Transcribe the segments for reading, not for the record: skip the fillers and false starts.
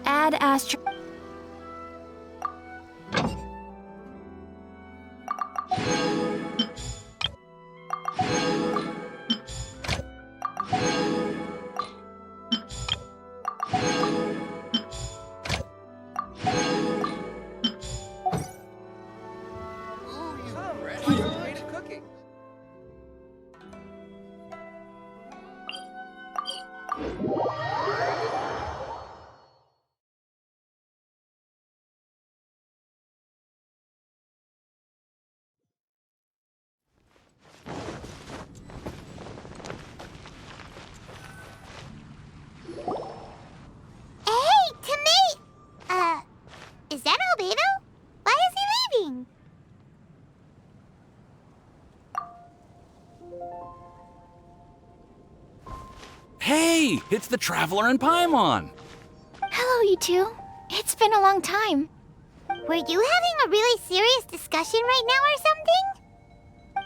Add astro... Is that Albedo? Why is he leaving? Hey, it's the Traveler and Paimon. Hello, you two. It's been a long time. Were you having a really serious discussion right now or something?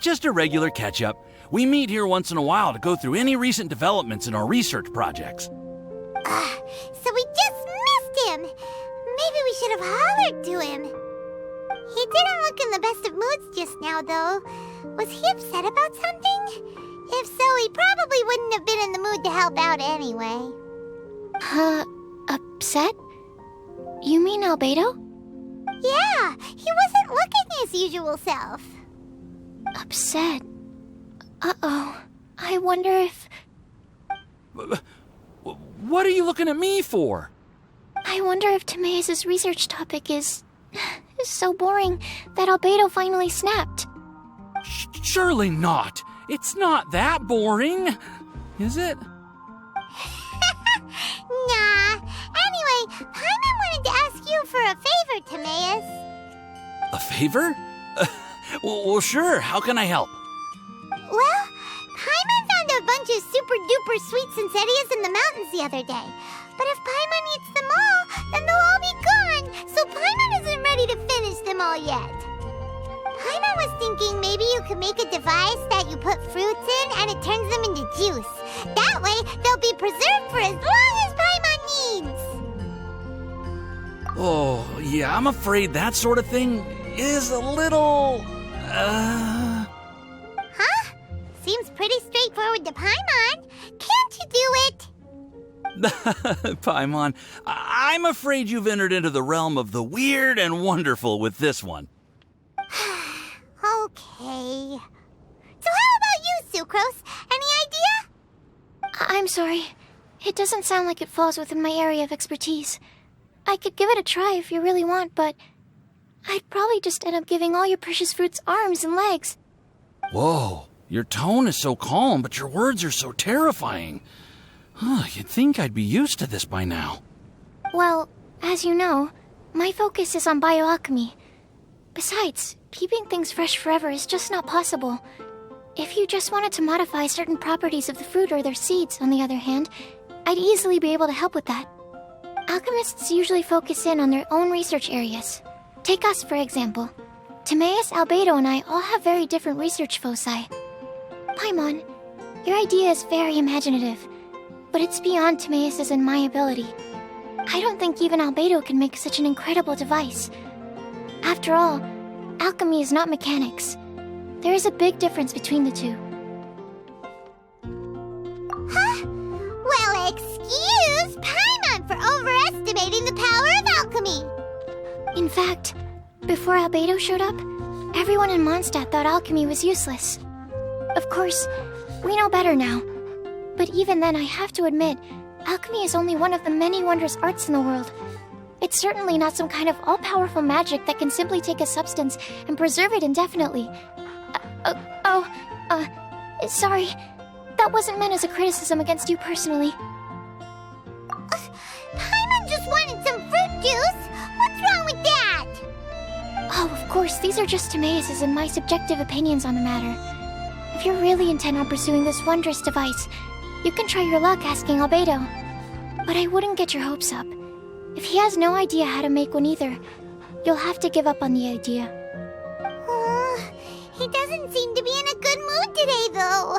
Just a regular catch-up. We meet here once in a while to go through any recent developments in our research projects. So we just missed him. Maybe we should have hollered to him. He didn't look in the best of moods just now, though. Was he upset about something? If so, he probably wouldn't have been in the mood to help out anyway. Upset? You mean Albedo? Yeah, he wasn't looking his usual self. Upset? Uh-oh. I wonder if... What are you looking at me for? I wonder if Timaeus' research topic is so boring that Albedo finally snapped. Surely not. It's not that boring, is it? Nah. Anyway, Paimon wanted to ask you for a favor, Timaeus. A favor? Well, sure. How can I help? Well, Paimon found a bunch of super-duper sweet Sincerias in the mountains the other day. But if Paimon eats them all, then they'll all be gone, so Paimon isn't ready to finish them all yet. Paimon was thinking maybe you could make a device that you put fruits in and it turns them into juice. That way, they'll be preserved for as long as Paimon needs. Oh, yeah, I'm afraid that sort of thing is a little... Huh? Seems pretty straightforward to Paimon. Can't you do it? Paimon, I'm afraid you've entered into the realm of the weird and wonderful with this one. Okay. So how about you, Sucrose? Any idea? I'm sorry. It doesn't sound like it falls within my area of expertise. I could give it a try if you really want, but I'd probably just end up giving all your precious fruits arms and legs. Whoa, your tone is so calm, but your words are so terrifying. You'd think I'd be used to this by now. Well, as you know, my focus is on bioalchemy. Besides, keeping things fresh forever is just not possible. If you just wanted to modify certain properties of the fruit or their seeds, on the other hand, I'd easily be able to help with that. Alchemists usually focus in on their own research areas. Take us, for example. Timaeus, Albedo, and I all have very different research foci. Paimon, your idea is very imaginative, but it's beyond Timaeus' and my ability. I don't think even Albedo can make such an incredible device. After all, alchemy is not mechanics. There is a big difference between the two. Huh? Well, excuse Paimon for overestimating the power of alchemy. In fact, before Albedo showed up, everyone in Mondstadt thought alchemy was useless. Of course, we know better now. But even then, I have to admit, alchemy is only one of the many wondrous arts in the world. It's certainly not some kind of all-powerful magic that can simply take a substance and preserve it indefinitely. Sorry. That wasn't meant as a criticism against you personally. Paimon just wanted some fruit juice. What's wrong with that? Oh, of course, these are just Timaeus' and my subjective opinions on the matter. If you're really intent on pursuing this wondrous device, you can try your luck asking Albedo. But I wouldn't get your hopes up. If he has no idea how to make one either, you'll have to give up on the idea. He doesn't seem to be in a good mood today, though.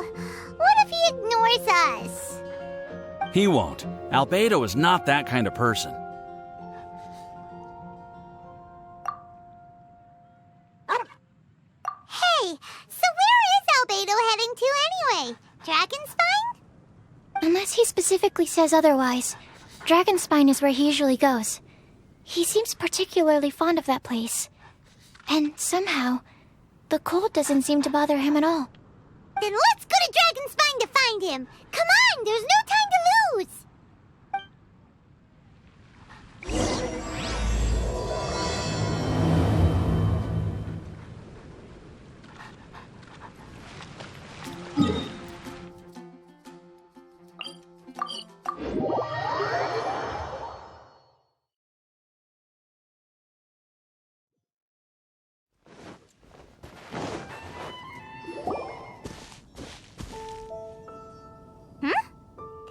What if he ignores us? He won't. Albedo is not that kind of person. Hey, so where is Albedo heading to anyway? Dragonspine? Unless he specifically says otherwise, Dragonspine is where he usually goes. He seems particularly fond of that place. And somehow, the cold doesn't seem to bother him at all. Then let's go to Dragonspine to find him. Come on, there's no time to lose.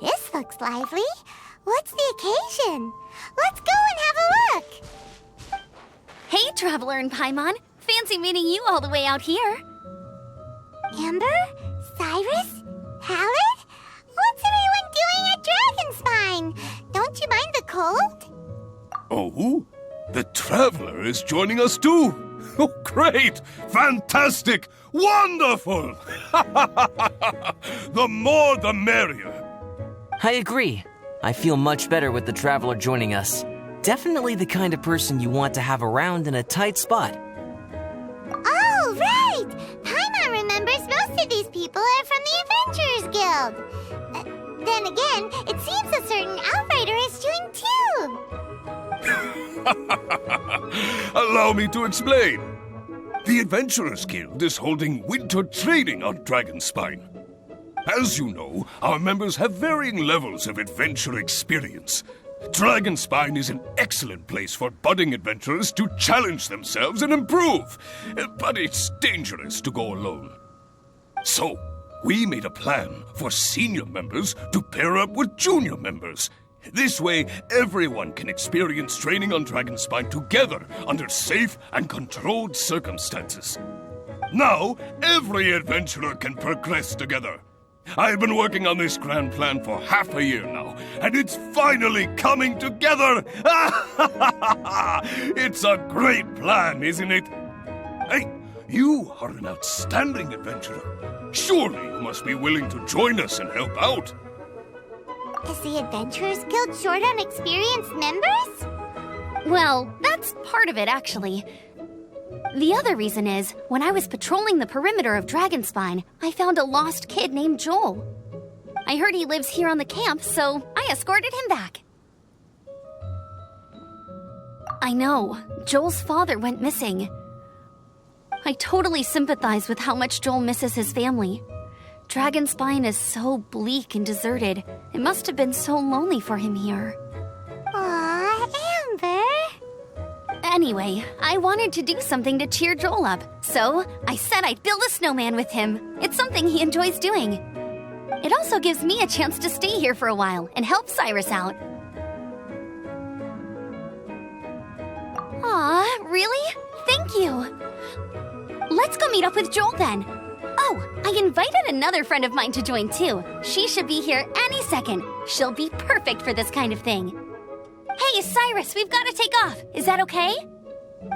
This looks lively. What's the occasion? Let's go and have a look. Hey, Traveler and Paimon. Fancy meeting you all the way out here. Amber? Cyrus? Halid? What's everyone doing at Dragonspine? Don't you mind the cold? Oh? The Traveler is joining us too! Oh, great! Fantastic! Wonderful! The more the merrier. I agree. I feel much better with the Traveler joining us. Definitely the kind of person you want to have around in a tight spot. Oh, right! Paimon remembers most of these people are from the Adventurers Guild. Then again, it seems a certain outrider is doing too. Allow me to explain. The Adventurers Guild is holding winter training on Dragonspine. As you know, our members have varying levels of adventure experience. Dragonspine is an excellent place for budding adventurers to challenge themselves and improve, but it's dangerous to go alone. So, we made a plan for senior members to pair up with junior members. This way, everyone can experience training on Dragonspine together under safe and controlled circumstances. Now, every adventurer can progress together. I've been working on this grand plan for half a year now, and it's finally coming together! It's a great plan, isn't it? Hey, you are an outstanding adventurer. Surely you must be willing to join us and help out. Is the Adventurers Guild short on experienced members? Well, that's part of it, actually. The other reason is, when I was patrolling the perimeter of Dragonspine, I found a lost kid named Joel. I heard he lives here on the camp, so I escorted him back. I know, Joel's father went missing. I totally sympathize with how much Joel misses his family. Dragonspine is so bleak and deserted. It must have been so lonely for him here. Aw, Amber. Anyway, I wanted to do something to cheer Joel up, so I said I'd build a snowman with him. It's something he enjoys doing. It also gives me a chance to stay here for a while and help Cyrus out. Aw, really? Thank you. Let's go meet up with Joel then. Oh, I invited another friend of mine to join too. She should be here any second. She'll be perfect for this kind of thing. Hey, Cyrus, we've got to take off. Is that okay?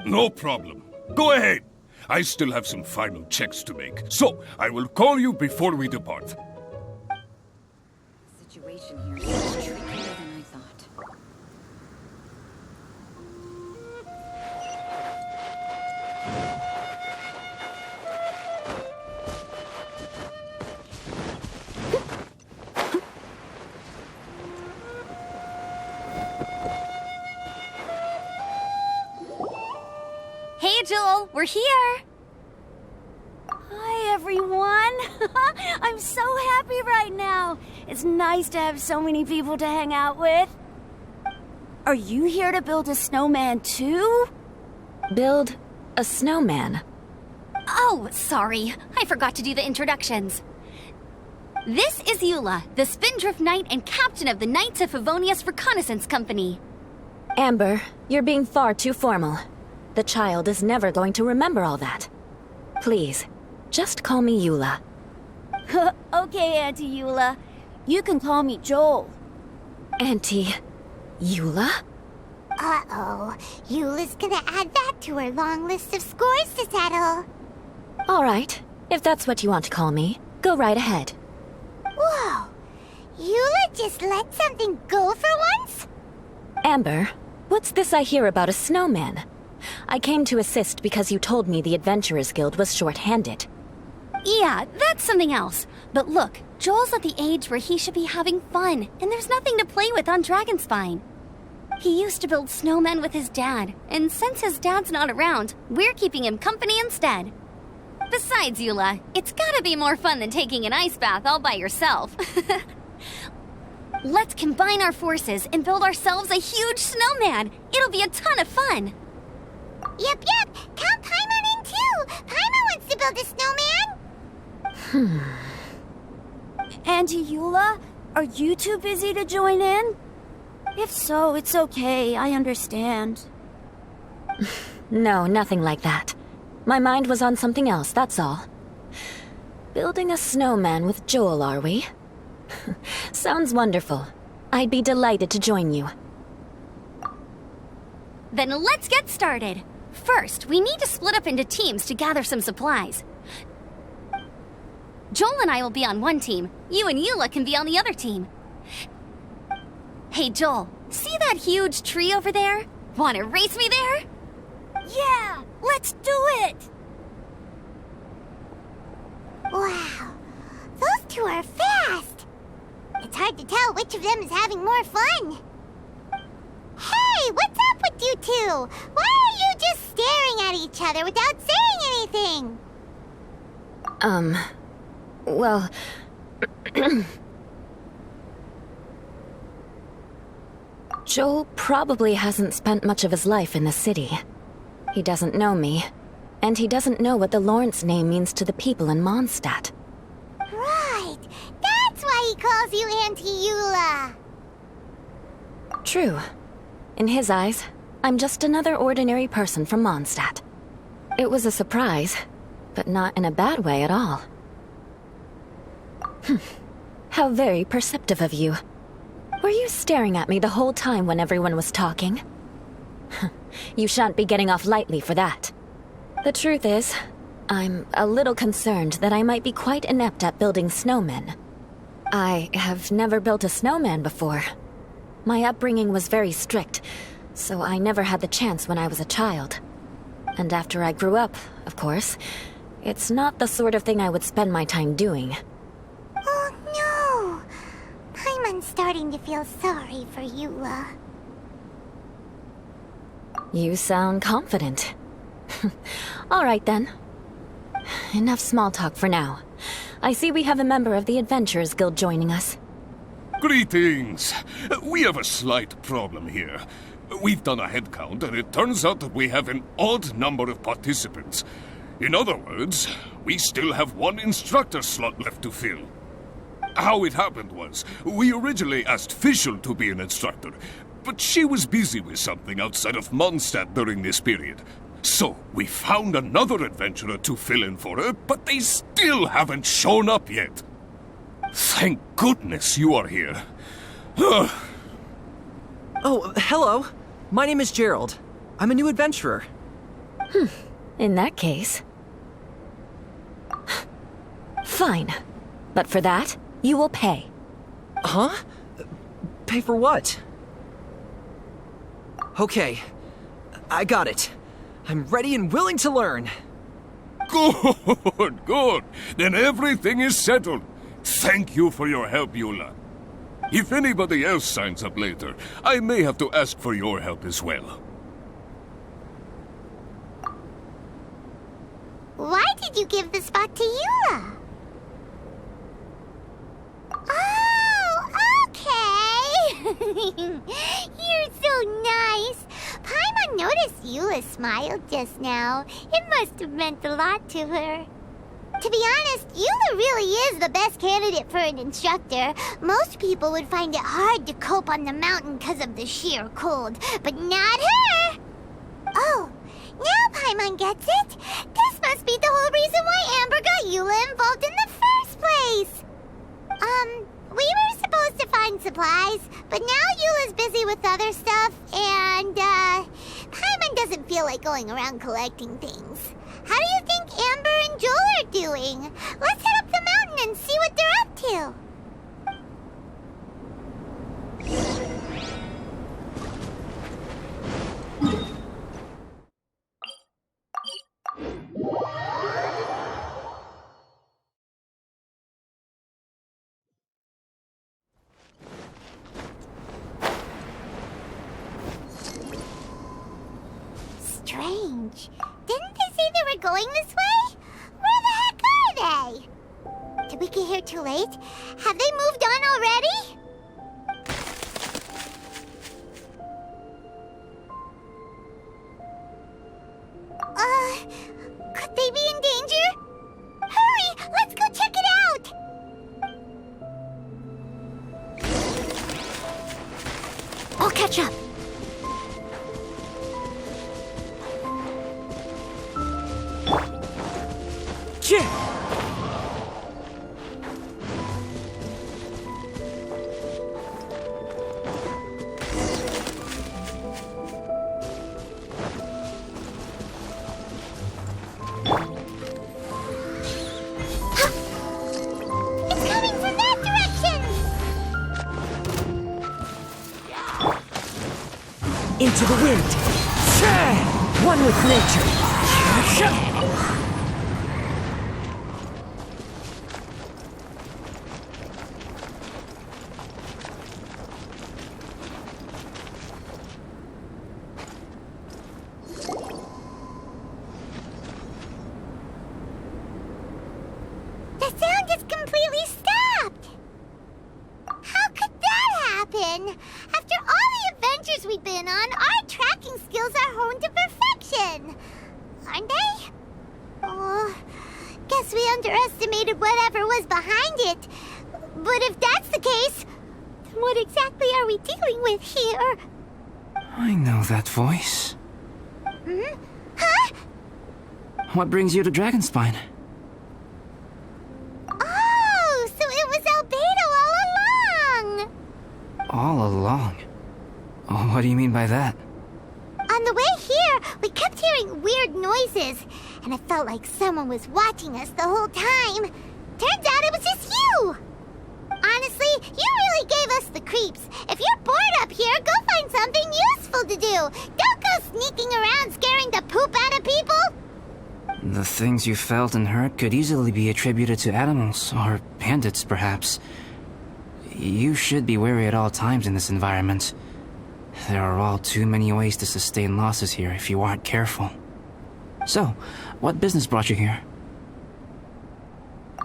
No problem. Go ahead. I still have some final checks to make, so I will call you before we depart. The situation here is much trickier than I thought. Hey, Joel, we're here. Hi, everyone. I'm so happy right now. It's nice to have so many people to hang out with. Are you here to build a snowman too? Build a snowman? Oh, sorry. I forgot to do the introductions. This is Eula, the Spindrift Knight and captain of the Knights of Favonius Reconnaissance Company. Amber, you're being far too formal. The child is never going to remember all that. Please, just call me Eula. Okay, Auntie Eula. You can call me Joel. Auntie Eula? Uh-oh. Eula's gonna add that to her long list of scores to settle. All right, if that's what you want to call me, go right ahead. Whoa. Eula just let something go for once? Amber, what's this I hear about a snowman? I came to assist because you told me the Adventurers Guild was short-handed. Yeah, that's something else. But look, Joel's at the age where he should be having fun, and there's nothing to play with on Dragonspine. He used to build snowmen with his dad, and since his dad's not around, we're keeping him company instead. Besides, Eula, it's gotta be more fun than taking an ice bath all by yourself. Let's combine our forces and build ourselves a huge snowman. It'll be a ton of fun. Yep. Count Paimon in too. Paimon wants to build a snowman. Auntie Eula, are you too busy to join in? If so, it's okay. I understand. No, nothing like that. My mind was on something else, that's all. Building a snowman with Joel, are we? Sounds wonderful. I'd be delighted to join you. Then let's get started. First, we need to split up into teams to gather some supplies. Joel and I will be on one team. You and Eula can be on the other team. Hey, Joel, see that huge tree over there? Want to race me there? Yeah, let's do it! Wow. Those two are fast. It's hard to tell which of them is having more fun. Hey, what's up with you two? Why are you just staring at each other without saying anything? Well... Joel probably hasn't spent much of his life in the city. He doesn't know me, and he doesn't know what the Lawrence name means to the people in Mondstadt. Right. That's why he calls you Auntie Eula. True. In his eyes, I'm just another ordinary person from Mondstadt. It was a surprise, but not in a bad way at all. How very perceptive of you. Were you staring at me the whole time when everyone was talking? You shan't be getting off lightly for that. The truth is, I'm a little concerned that I might be quite inept at building snowmen. I have never built a snowman before. My upbringing was very strict, so I never had the chance when I was a child. And after I grew up, of course, it's not the sort of thing I would spend my time doing. Oh no! Paimon's starting to feel sorry for Eula. You sound confident. All right then. Enough small talk for now. I see we have a member of the Adventurers Guild joining us. Greetings. We have a slight problem here. We've done a head count, and it turns out that we have an odd number of participants. In other words, we still have one instructor slot left to fill. How it happened was, we originally asked Fischl to be an instructor, but she was busy with something outside of Mondstadt during this period. So, we found another adventurer to fill in for her, but they still haven't shown up yet. Thank goodness you are here. Oh, hello. My name is Gerald. I'm a new adventurer. In that case... Fine. But for that, you will pay. Huh? Pay for what? Okay. I got it. I'm ready and willing to learn. Good. Then everything is settled. Thank you for your help, Eula. If anybody else signs up later, I may have to ask for your help as well. Why did you give the spot to Eula? You're so nice. Paimon noticed Eula smiled just now. It must have meant a lot to her. To be honest, Eula really is the best candidate for an instructor. Most people would find it hard to cope on the mountain because of the sheer cold, but not her! Oh, now Paimon gets it. This must be the whole reason why Amber got Eula involved in the first place. We were supposed to find supplies, but now Eula's busy with other stuff, and, Paimon doesn't feel like going around collecting things. How do you think Amber and Joel are doing? Let's head up the mountain and see what they're up to. Strange. Didn't they say they were going this way? Where the heck are they? Did we get here too late? Have they moved on already? Could they be in danger? Hurry! Let's go check it out! I'll catch up. It's coming from that direction! Into the wind! One with nature! The sound just completely stopped! How could that happen? After all the adventures we've been on, our tracking skills are honed to perfection! Aren't they? Oh, guess we underestimated whatever was behind it. But if that's the case, then what exactly are we dealing with here? I know that voice. Hmm? Huh? What brings you to Dragonspine? Oh, so it was Albedo all along! All along? Oh, what do you mean by that? On the way here, we kept hearing weird noises, and it felt like someone was watching us the whole time. Turns out it was just you! Honestly, you really gave us the creeps. If you're bored up here, go find something useful to do. Don't go sneaking around scaring the poop out of people. The things you felt and heard could easily be attributed to animals, or bandits, perhaps. You should be wary at all times in this environment. There are all too many ways to sustain losses here if you aren't careful. So, what business brought you here?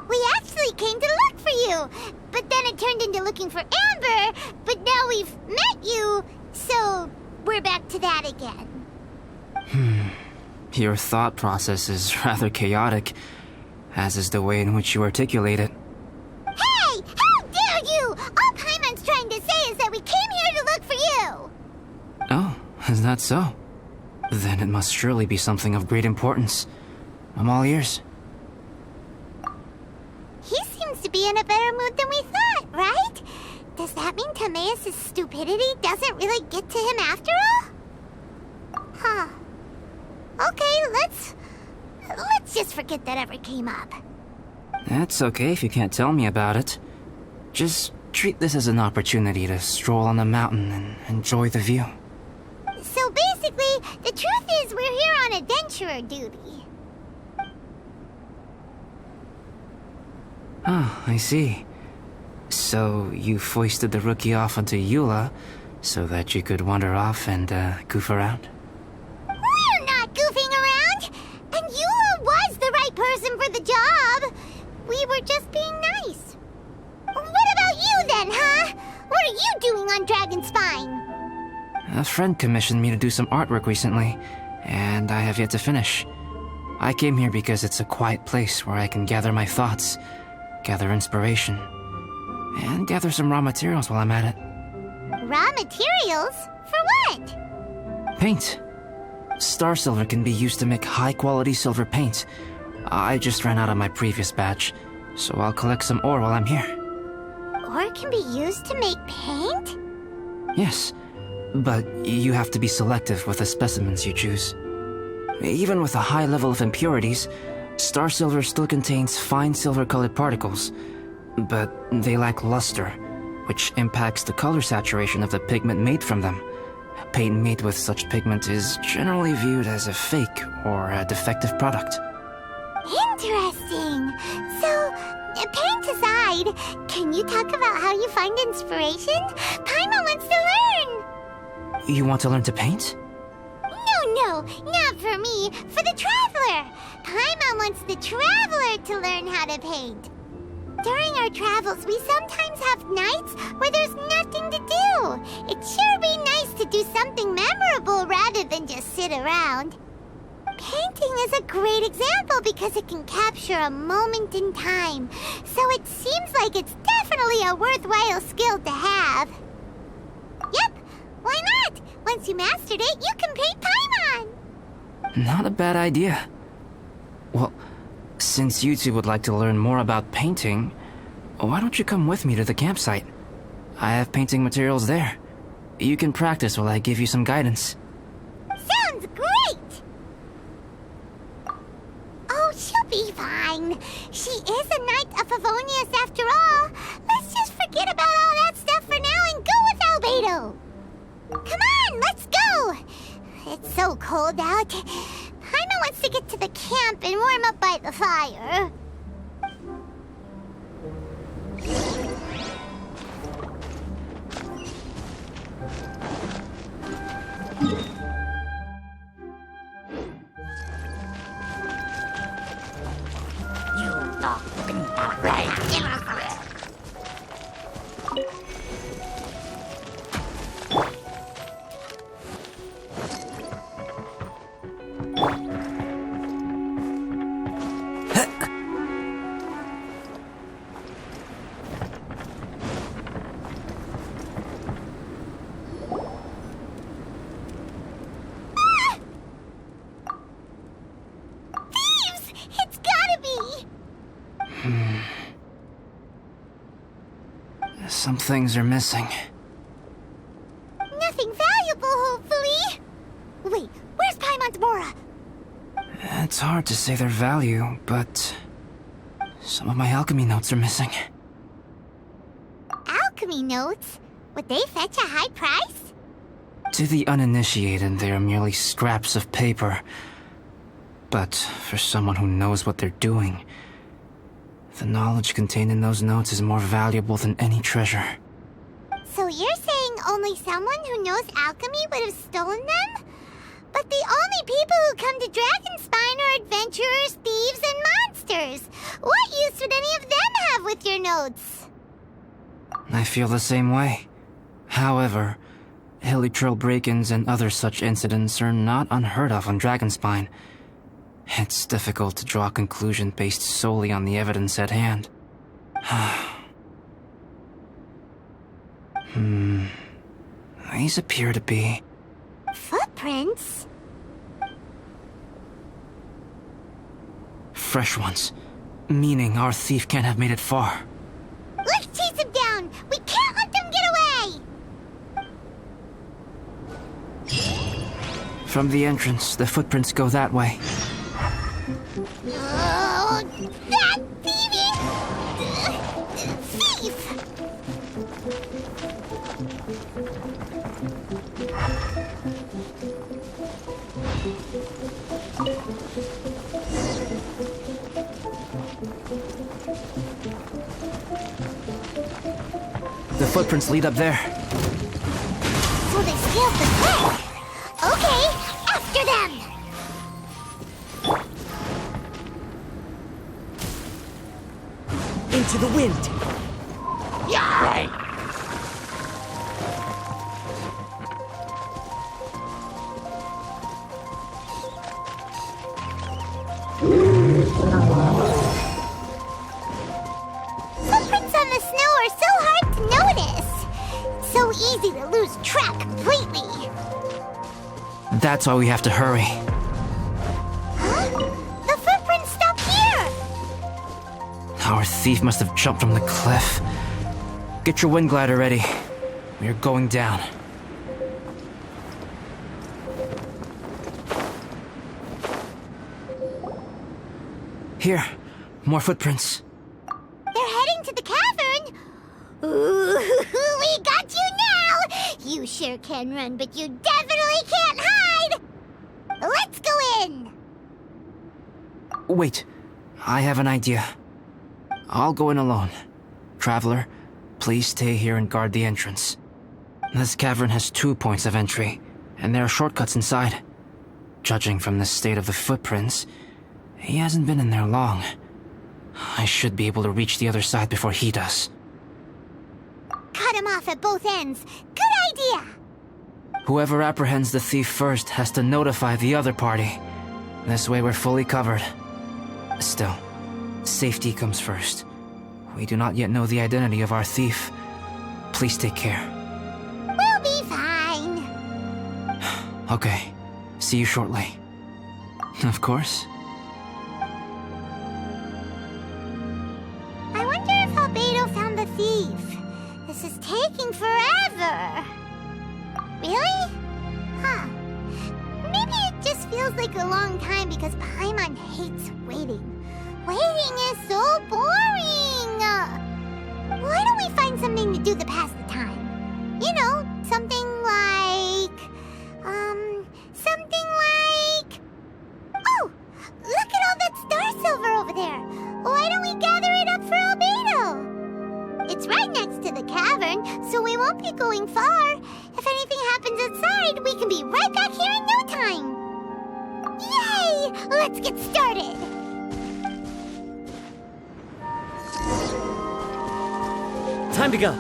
We actually came to look for you, but then it turned into looking for Amber, but now we've met you, so we're back to that again. Your thought process is rather chaotic, as is the way in which you articulate it. Hey! How dare you! All Paimon's trying to say is that we came here to look for you! Oh, is that so? Then it must surely be something of great importance. I'm all ears. He seems to be in a better mood than we thought, right? Does that mean Timaeus' stupidity doesn't really get to him after all? Huh. Okay, let's just forget that ever came up. That's okay if you can't tell me about it. Just treat this as an opportunity to stroll on the mountain and enjoy the view. So basically, the truth is we're here on adventurer duty. Ah, I see. So you foisted the rookie off onto Eula so that you could wander off and goof around? We're not goofing around! And Eula was the right person for the job! We were just being nice. What about you then, huh? What are you doing on Dragon Spine? A friend commissioned me to do some artwork recently, and I have yet to finish. I came here because it's a quiet place where I can gather my thoughts, gather inspiration, and gather some raw materials while I'm at it. Raw materials? For what? Paint. Star silver can be used to make high-quality silver paint. I just ran out of my previous batch, so I'll collect some ore while I'm here. Ore can be used to make paint? Yes, but you have to be selective with the specimens you choose. Even with a high level of impurities, star silver still contains fine silver-colored particles, but they lack luster, which impacts the color saturation of the pigment made from them. Paint made with such pigment is generally viewed as a fake or a defective product. Interesting. So, paint aside, can you talk about how you find inspiration? Paimon wants to learn. You want to learn to paint? No, not for me. For the traveler. Paimon wants the traveler to learn how to paint. During our travels, we sometimes have nights where there's nothing to do. It'd sure be nice to do something memorable rather than just sit around. Painting is a great example because it can capture a moment in time. So it seems like it's definitely a worthwhile skill to have. Yep, why not? Once you mastered it, you can paint Paimon. Not a bad idea. Well, since you two would like to learn more about painting, why don't you come with me to the campsite? I have painting materials there. You can practice while I give you some guidance. Sounds great! Oh, she'll be fine. She is a Knight of Favonius after all. Let's just forget about all that stuff for now and go with Albedo. Come on, let's go! It's so cold out. Paimon wants to get to the camp and warm up by the fire. Some things are missing. Nothing valuable, hopefully. Wait, where's Paimon's Mora? It's hard to say their value, but some of my alchemy notes are missing. Alchemy notes? Would they fetch a high price? To the uninitiated, they are merely scraps of paper. But for someone who knows what they're doing, the knowledge contained in those notes is more valuable than any treasure. So you're saying only someone who knows alchemy would have stolen them? But the only people who come to Dragonspine are adventurers, thieves, and monsters. What use would any of them have with your notes? I feel the same way. However, hilly trail break-ins and other such incidents are not unheard of on Dragonspine. It's difficult to draw a conclusion based solely on the evidence at hand. These appear to be... Footprints? fresh ones. Meaning our thief can't have made it far. Let's chase him down! We can't let them get away! From the entrance, the footprints go that way. Oh, that thieving... thief! The footprints lead up there. So they scaled the cliff! Okay, after them! Into the wind! and the snow are so hard to notice. It's so easy to lose track completely. That's why we have to hurry. Huh? The footprints stop here! Our thief must have jumped from the cliff. Get your wind glider ready. We're going down. Here, more footprints. They're heading to the cavern. Ooh, we got you now! You sure can run, but you definitely can't hide! Let's go in! Wait, I have an idea. I'll go in alone. Traveler, please stay here and guard the entrance. This cavern has 2 points of entry, and there are shortcuts inside. Judging from the state of the footprints, he hasn't been in there long. I should be able to reach the other side before he does. Cut him off at both ends. Good idea! Whoever apprehends the thief first has to notify the other party. This way we're fully covered. Still, safety comes first. We do not yet know the identity of our thief. Please take care. We'll be fine. Okay. See you shortly. Of course. I wonder if Albedo found the thief. This is taking forever. Really? Huh. Maybe it just feels like a long time because Paimon hates waiting. Waiting is so boring! Why don't we find something to do to pass the time? You know, something like... Oh! Look at all that star silver over there! Why don't we gather it up for Albedo? It's right next to the cavern, so we won't be going far. If anything happens outside, we can be right back here in no time. Yay! Let's get started! Time to go.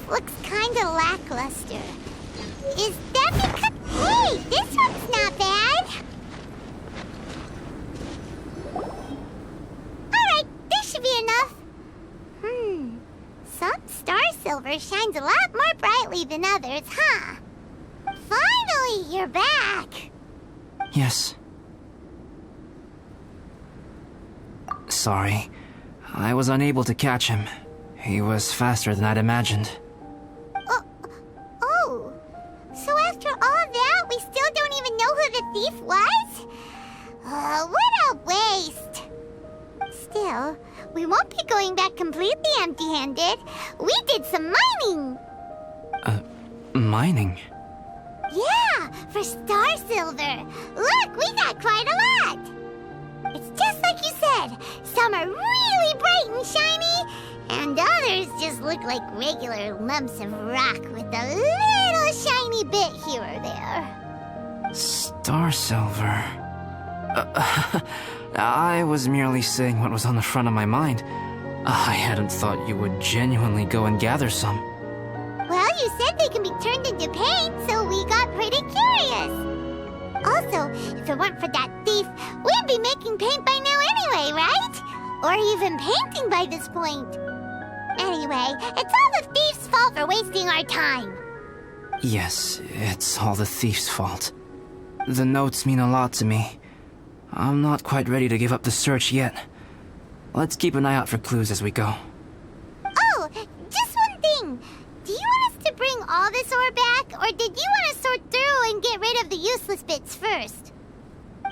Looks kinda lackluster. Is that because... Hey, this one's not bad! Alright, this should be enough. Some star silver shines a lot more brightly than others, huh? Finally, you're back! Yes. Sorry. I was unable to catch him. He was faster than I'd imagined. So after all that, we still don't even know who the thief was? What a waste! Still, we won't be going back completely empty-handed. We did some mining! Mining? Yeah, for star silver. Look, we got quite a lot! It's just like you said. Some are really bright and shiny, and others just look like regular lumps of rock with a little shiny bit here or there. Star silver. I was merely saying what was on the front of my mind. I hadn't thought you would genuinely go and gather some. Well, you said they can be turned into paint, so we got pretty curious. Also, if it weren't for that thief, we'd be making paint by now anyway, right? Or even painting by this point. Anyway, it's all the thief's fault for wasting our time. Yes, it's all the thief's fault. The notes mean a lot to me. I'm not quite ready to give up the search yet. Let's keep an eye out for clues as we go. Oh, just one thing. Do you want us to bring all this ore back, or did you want to sort through and get rid of the useless bits first?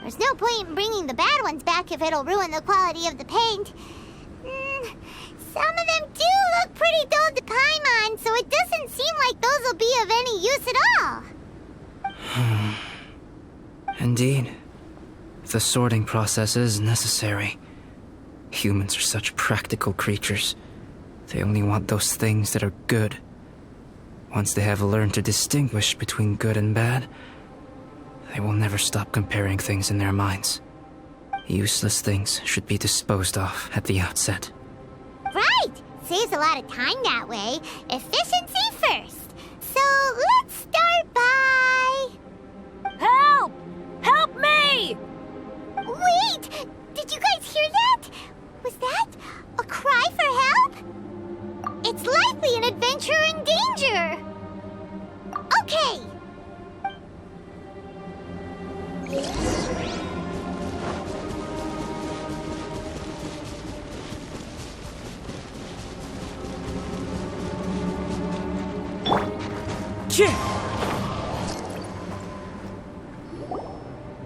There's no point in bringing the bad ones back if it'll ruin the quality of the paint. Some of them do look pretty dull to Paimon, so it doesn't seem like those will be of any use at all. Indeed. The sorting process is necessary. Humans are such practical creatures. They only want those things that are good. Once they have learned to distinguish between good and bad, they will never stop comparing things in their minds. Useless things should be disposed of at the outset. Right! Saves a lot of time that way. Efficiency first. So let's start by... Help! Help me! Wait! Did you guys hear that? Was that a cry for help? It's likely an adventurer in danger. Okay.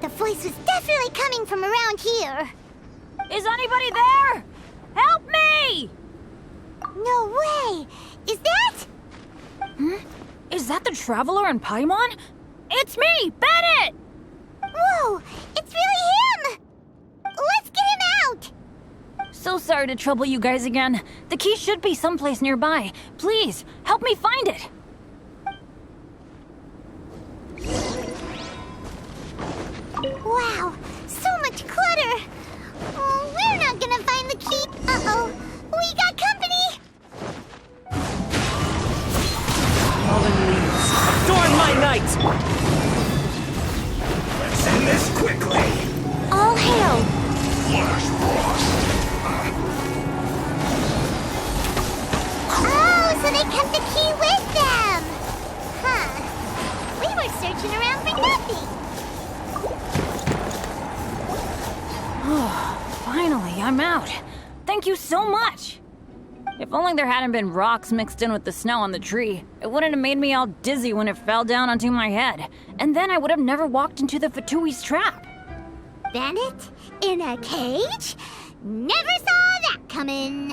The voice was definitely coming from around here. Is anybody there? Help me! No way! Is that? Is that the Traveler and Paimon? It's me, Bennett! Whoa! It's really him! Let's get him out! So sorry to trouble you guys again. The key should be someplace nearby. Please, help me find it. Wow, so much clutter! Oh, we're not gonna find the key. Uh-oh, we got company! Fallen leaves, adorn my night! Let's end this quickly! All hail! Flash frost! Oh, so they kept the key with them! Huh. We were searching around for nothing. Finally, I'm out. Thank you so much. If only there hadn't been rocks mixed in with the snow on the tree, it wouldn't have made me all dizzy when it fell down onto my head. And then I would have never walked into the Fatui's trap. Bennett? In a cage? Never saw that coming.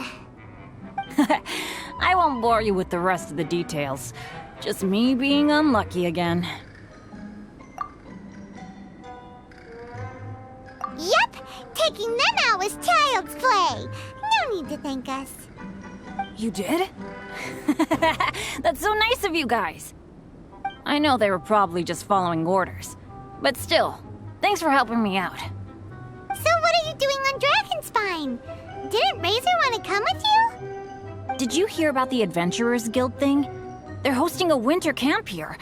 I won't bore you with the rest of the details. Just me being unlucky again. Yep, taking them out was child's play. No need to thank us. You did? That's so nice of you guys. I know they were probably just following orders. But still, thanks for helping me out. So what are you doing on Dragonspine? Didn't Razor want to come with you? Did you hear about the Adventurers Guild thing? They're hosting a winter camp here.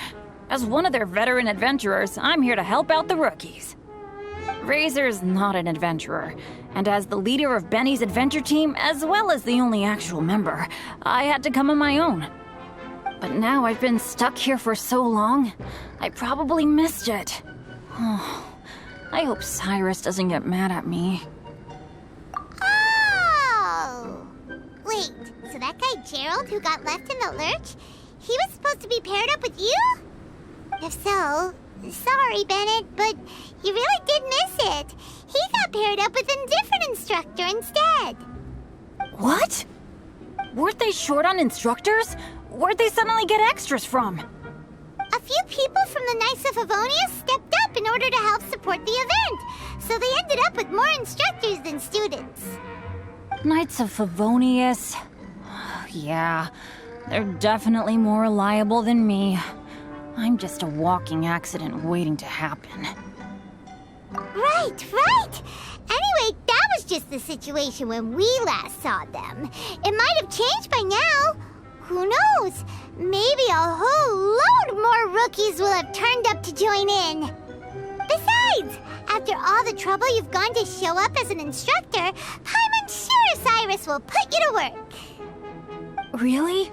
As one of their veteran adventurers, I'm here to help out the rookies. Razor's not an adventurer, and as the leader of Benny's adventure team, as well as the only actual member, I had to come on my own. But now I've been stuck here for so long, I probably missed it. Oh, I hope Cyrus doesn't get mad at me. Oh! Wait, so that guy Gerald who got left in the lurch, he was supposed to be paired up with you? If so, sorry, Bennett, but you really did miss it. He got paired up with a different instructor instead. What? Weren't they short on instructors? Where'd they suddenly get extras from? A few people from the Knights of Avonia stepped up in order to help support the event, so they ended up with more instructors than students. Knights of Favonius. Yeah, they're definitely more reliable than me. I'm just a walking accident waiting to happen. Right. Anyway, that was just the situation when we last saw them. It might have changed by now. Who knows? Maybe a whole load more rookies will have turned up to join in. Besides, after all the trouble you've gone to show up as an instructor, Paimon's sure Cyrus will put you to work. Really?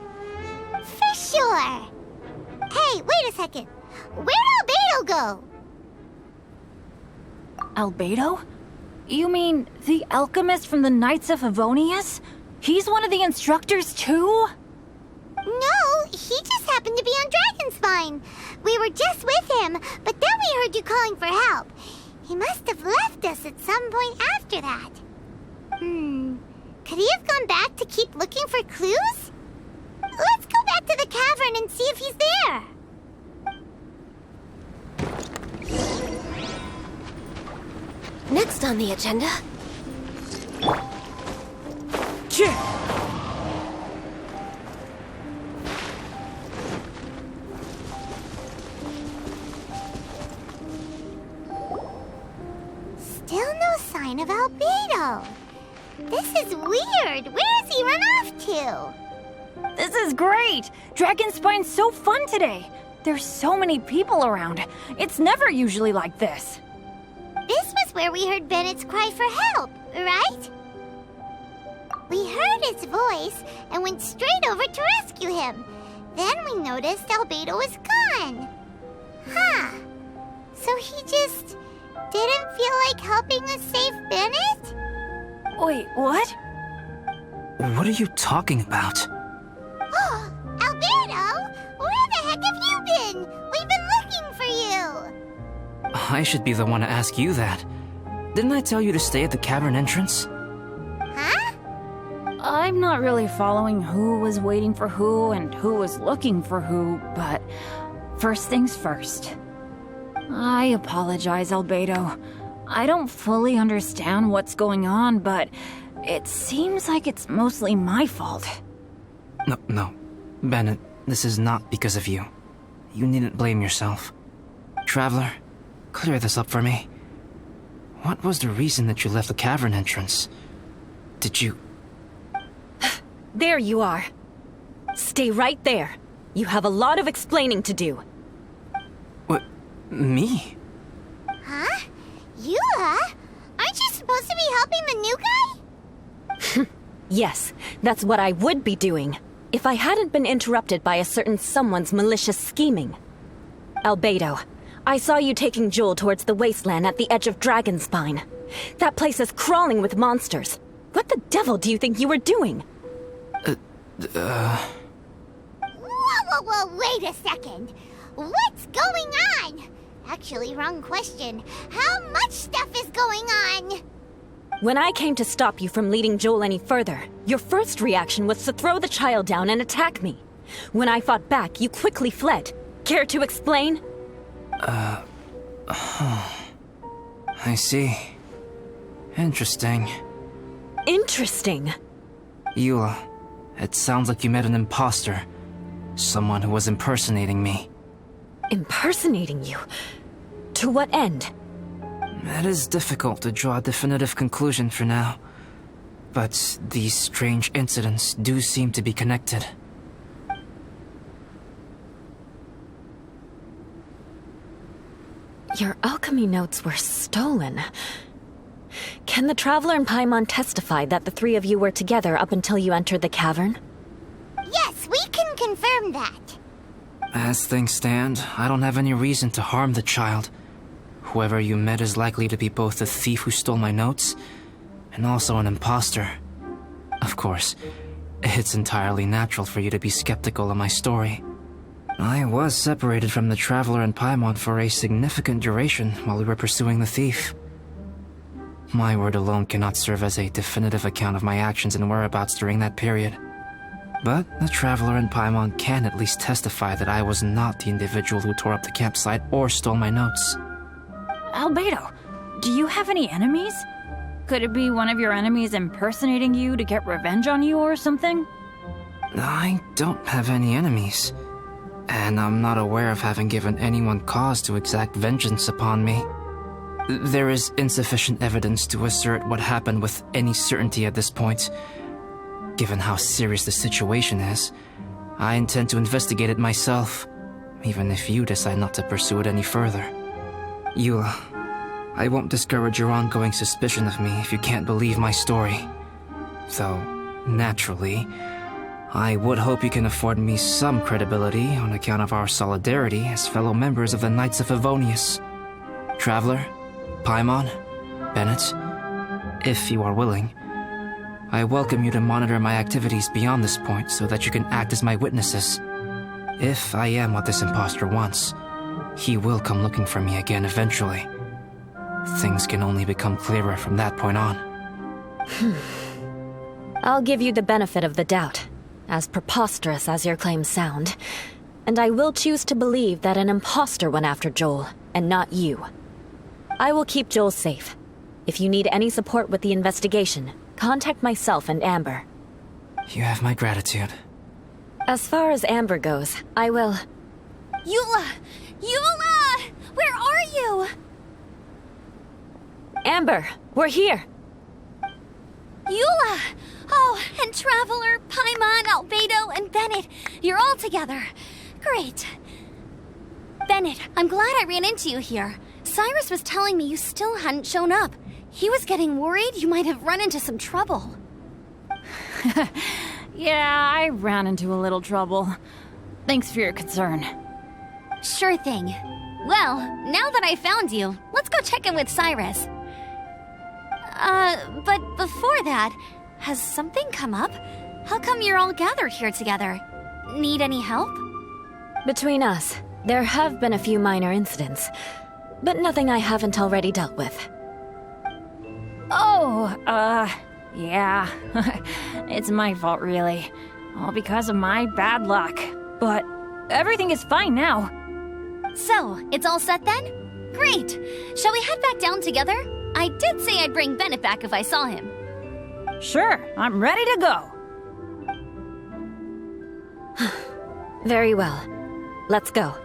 For sure. Hey, wait a second. Where'd Albedo go? Albedo? You mean the alchemist from the Knights of Favonius? He's one of the instructors too? No, he just happened to be on Dragonspine. We were just with him, but then we heard you calling for help. He must have left us at some point after that. Could he have gone back to keep looking for clues? Let's go back to the cavern and see if he's there. Next on the agenda. Oh, this is weird. Where has he run off to? This is great! Dragonspine's so fun today! There's so many people around. It's never usually like this. This was where we heard Bennett's cry for help, right? We heard his voice and went straight over to rescue him. Then we noticed Albedo was gone. Huh. So he just didn't feel like helping us save Bennett? Wait, what? What are you talking about? Oh, Albedo! Where the heck have you been? We've been looking for you! I should be the one to ask you that. Didn't I tell you to stay at the cavern entrance? Huh? I'm not really following who was waiting for who and who was looking for who, but first things first. I apologize, Albedo. I don't fully understand what's going on, but it seems like it's mostly my fault. No. Bennett, this is not because of you. You needn't blame yourself. Traveler, clear this up for me. What was the reason that you left the cavern entrance? Did you... There you are. Stay right there. You have a lot of explaining to do. What? Me? Huh? You, huh? Aren't you supposed to be helping the new guy? Yes, that's what I would be doing, if I hadn't been interrupted by a certain someone's malicious scheming. Albedo, I saw you taking Joel towards the wasteland at the edge of Dragonspine. That place is crawling with monsters. What the devil do you think you were doing? Whoa, wait a second. What's going on? Actually, wrong question. How much stuff is going on? When I came to stop you from leading Joel any further, your first reaction was to throw the child down and attack me. When I fought back, you quickly fled. Care to explain? I see. Interesting. Interesting. Eula, it sounds like you met an imposter. Someone who was impersonating me. Impersonating you? To what end? It is difficult to draw a definitive conclusion for now. But these strange incidents do seem to be connected. Your alchemy notes were stolen. Can the Traveler and Paimon testify that the three of you were together up until you entered the cavern? Yes, we can confirm that. As things stand, I don't have any reason to harm the child. Whoever you met is likely to be both the thief who stole my notes, and also an imposter. Of course, it's entirely natural for you to be skeptical of my story. I was separated from the Traveler and Paimon for a significant duration while we were pursuing the thief. My word alone cannot serve as a definitive account of my actions and whereabouts during that period. But the Traveler and Paimon can at least testify that I was not the individual who tore up the campsite or stole my notes. Albedo, do you have any enemies? Could it be one of your enemies impersonating you to get revenge on you or something? I don't have any enemies. And I'm not aware of having given anyone cause to exact vengeance upon me. There is insufficient evidence to assert what happened with any certainty at this point. Given how serious the situation is, I intend to investigate it myself, even if you decide not to pursue it any further. Eula, I won't discourage your ongoing suspicion of me if you can't believe my story. Though, naturally, I would hope you can afford me some credibility on account of our solidarity as fellow members of the Knights of Favonius. Traveler, Paimon, Bennett, if you are willing, I welcome you to monitor my activities beyond this point so that you can act as my witnesses. If I am what this imposter wants, he will come looking for me again eventually. Things can only become clearer from that point on. I'll give you the benefit of the doubt, as preposterous as your claims sound. And I will choose to believe that an imposter went after Joel, and not you. I will keep Joel safe. If you need any support with the investigation, contact myself and Amber. You have my gratitude. As far as Amber goes, I will... Eula! Eula! Where are you? Amber, we're here! Eula! Oh, and Traveler, Paimon, Albedo, and Bennett. You're all together. Great. Bennett, I'm glad I ran into you here. Cyrus was telling me you still hadn't shown up. He was getting worried you might have run into some trouble. Yeah, I ran into a little trouble. Thanks for your concern. Sure thing. Well, now that I found you, let's go check in with Cyrus. But before that, has something come up? How come you're all gathered here together? Need any help? Between us, there have been a few minor incidents, but nothing I haven't already dealt with. Oh, yeah. It's my fault, really. All because of my bad luck. But everything is fine now. So, it's all set then? Great! Shall we head back down together? I did say I'd bring Bennett back if I saw him. Sure, I'm ready to go. Very well. Let's go.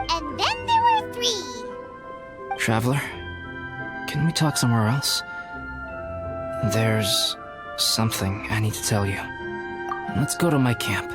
And then there were 3. Traveler, can we talk somewhere else? There's something I need to tell you. Let's go to my camp.